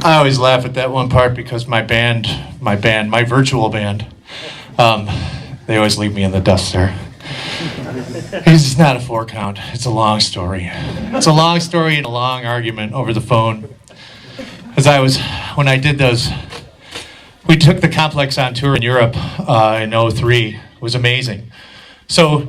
I always laugh at that one part because my virtual band, they always leave me in the dust there. It's not a 4-count. It's a long story. It's a long story and a long argument over the phone. When I did those, we took the Complex on tour in Europe in '03. It was amazing. So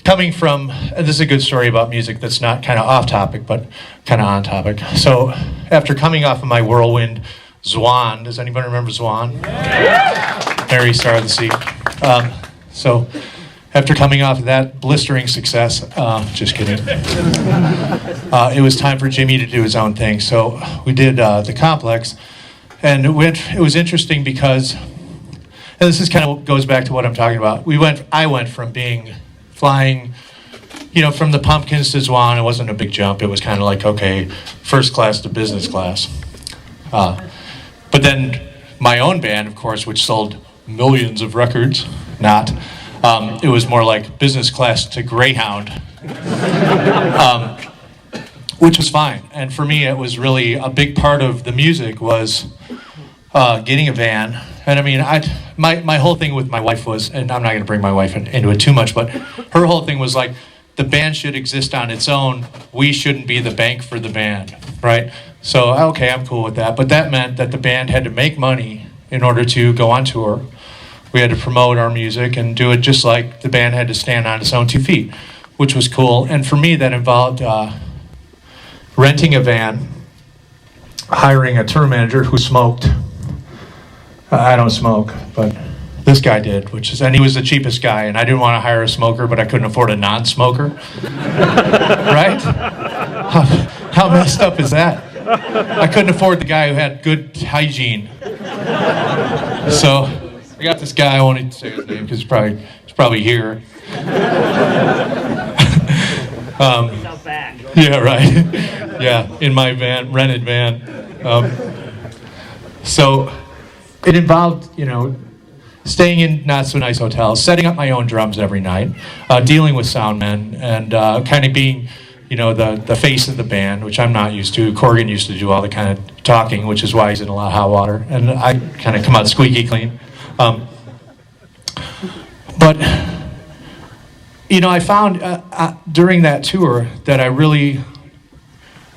coming from, and this is a good story about music that's not kind of off topic, but kind of on topic. So after coming off of my whirlwind Zwan, does anybody remember Zwan? Yeah! Mary Star of the Sea. So after coming off of that blistering success, just kidding. It was time for Jimmy to do his own thing. So we did the Complex, and it was interesting because, and this is kind of goes back to what I'm talking about. I went from flying, from the Pumpkins to Zwan. It wasn't a big jump. It was kind of like, okay, first class to business class. But then my own band, of course, which sold millions of records, it was more like business class to Greyhound, which was fine. And for me, it was really a big part of the music was getting a van. And I mean, my whole thing with my wife was, and I'm not going to bring my wife into it too much, but her whole thing was like, the band should exist on its own. We shouldn't be the bank for the band, right? So, okay, I'm cool with that. But that meant that the band had to make money in order to go on tour. We had to promote our music and do it just like the band had to stand on its own 2 feet, which was cool. And for me, that involved renting a van, hiring a tour manager who smoked. I don't smoke, but this guy did, and he was the cheapest guy, and I didn't want to hire a smoker, but I couldn't afford a non-smoker. Right? How messed up is that? I couldn't afford the guy who had good hygiene. So I got this guy, I won't even say his name because he's probably here. Yeah, right. Yeah, in my van, rented van. So it involved, staying in not so nice hotels, setting up my own drums every night, dealing with sound men, and kind of being, the face of the band, which I'm not used to. Corgan used to do all the kind of talking, which is why he's in a lot of hot water, and I kind of come out squeaky clean. But I found during that tour that I really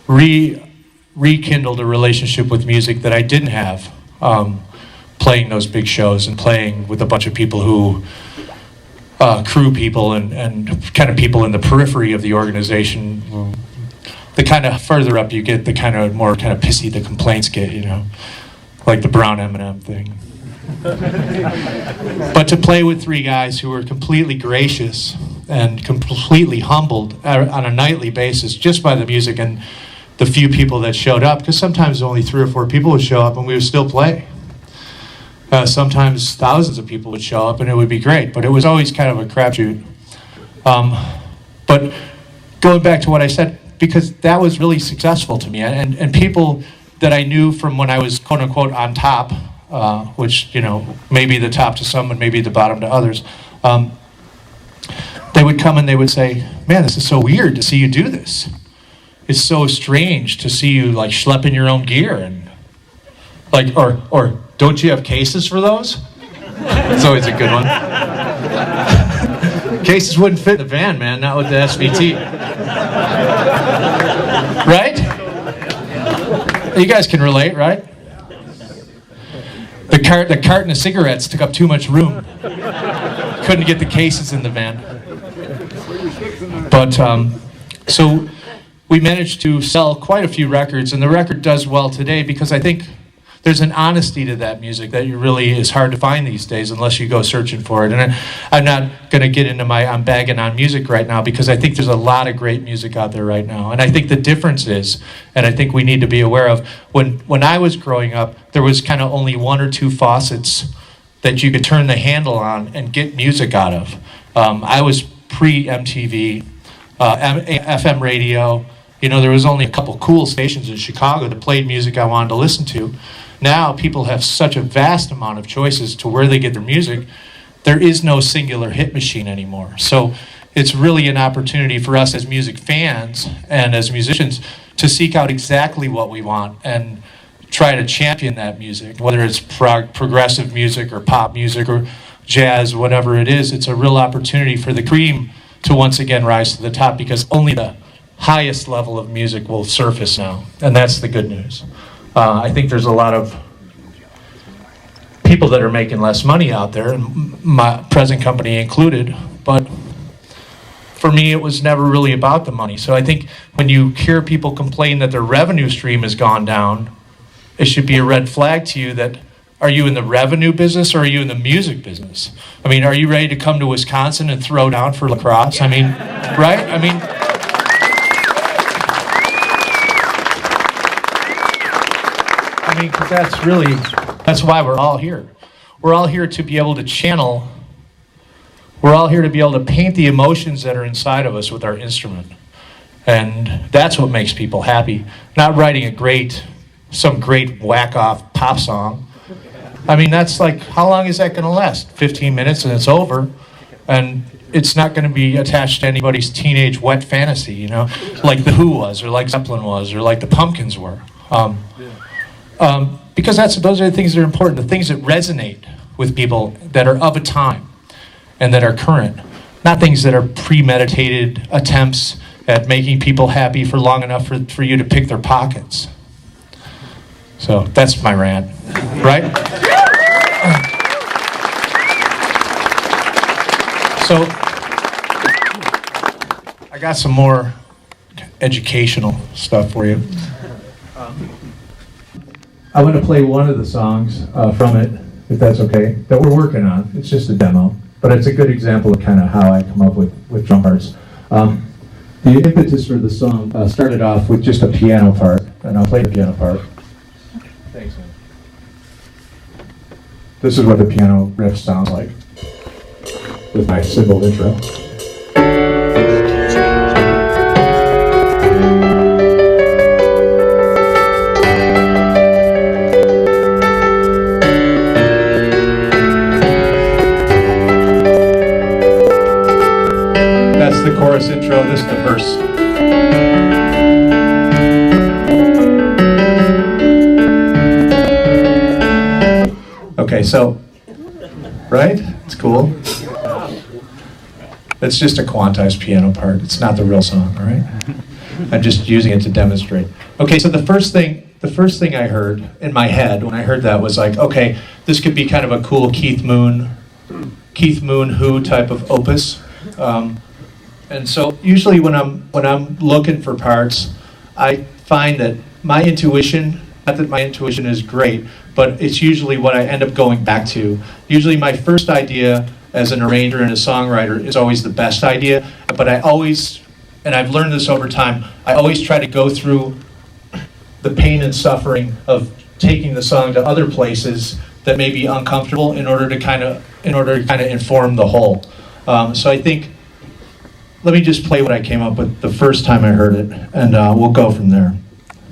rekindled a relationship with music that I didn't have. Playing those big shows and playing with a bunch of people who, crew people and kind of people in the periphery of the organization. The kind of further up you get, the kind of more kind of pissy the complaints get, like the Brown M&M thing. But to play with 3 guys who were completely gracious and completely humbled on a nightly basis just by the music and the few people that showed up, because sometimes only 3 or 4 people would show up and we would still play. Sometimes thousands of people would show up and it would be great, but it was always kind of a crapshoot. But going back to what I said, because that was really successful to me, and people that I knew from when I was quote unquote on top, which maybe the top to some and maybe the bottom to others, they would come and they would say, "Man, this is so weird to see you do this. It's so strange to see you like schlepping your own gear and like or don't you have cases for those?" It's always a good one. Cases wouldn't fit the van, man, not with the SVT. Right? You guys can relate, right? The carton of cigarettes took up too much room. Couldn't get the cases in the van. But so we managed to sell quite a few records, and the record does well today because I think there's an honesty to that music that really is hard to find these days unless you go searching for it. And I'm not going to get into I'm bagging on music right now because I think there's a lot of great music out there right now. And I think the difference is, and I think we need to be aware of, when I was growing up, there was kind of only 1 or 2 faucets that you could turn the handle on and get music out of. I was pre-MTV, FM radio. There was only a couple cool stations in Chicago that played music I wanted to listen to. Now people have such a vast amount of choices to where they get their music. There is no singular hit machine anymore. So it's really an opportunity for us as music fans and as musicians to seek out exactly what we want and try to champion that music, whether it's progressive music or pop music or jazz, whatever it is. It's a real opportunity for the cream to once again rise to the top, because only the highest level of music will surface now, and that's the good news. I think there's a lot of people that are making less money out there, and my present company included, but for me it was never really about the money. So I think when you hear people complain that their revenue stream has gone down, it should be a red flag to you that, are you in the revenue business or are you in the music business? I mean, are you ready to come to Wisconsin and throw down for lacrosse? I mean, right? I mean, because that's why we're all here. We're all here to be able to channel. We're all here to be able to paint the emotions that are inside of us with our instrument. And that's what makes people happy. Not writing some great whack-off pop song. I mean, that's like, how long is that going to last? 15 minutes and it's over. And it's not going to be attached to anybody's teenage wet fantasy, you know, like The Who was, or like Zeppelin was, or like the Pumpkins were. Because those are the things that are important, the things that resonate with people that are of a time and that are current, not things that are premeditated attempts at making people happy for long enough for you to pick their pockets. So that's my rant, right? So I got some more educational stuff for you. I'm going to play one of the songs from it, if that's okay, that we're working on. It's just a demo, but it's a good example of kind of how I come up with drum parts. The impetus for the song started off with just a piano part, and I'll play the piano part. Thanks, man. This is what the piano riff sounds like with my cymbal intro. That's the chorus intro, this is the verse. Okay, so, right? It's cool. It's just a quantized piano part. It's not the real song, all right? I'm just using it to demonstrate. Okay, so the first thing I heard in my head when I heard that was like, okay, this could be kind of a cool Keith Moon Who type of opus. And so usually when I'm looking for parts, I find that my intuition, not that my intuition is great, but it's usually what I end up going back to. Usually my first idea as an arranger and a songwriter is always the best idea, but I always, and I've learned this over time, I always try to go through the pain and suffering of taking the song to other places that may be uncomfortable in order to kind of inform the whole. So I think, let me just play what I came up with the first time I heard it, and we'll go from there.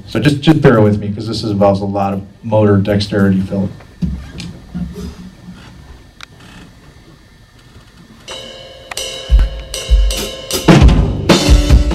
So just bear with me, because this involves a lot of motor dexterity, Philip.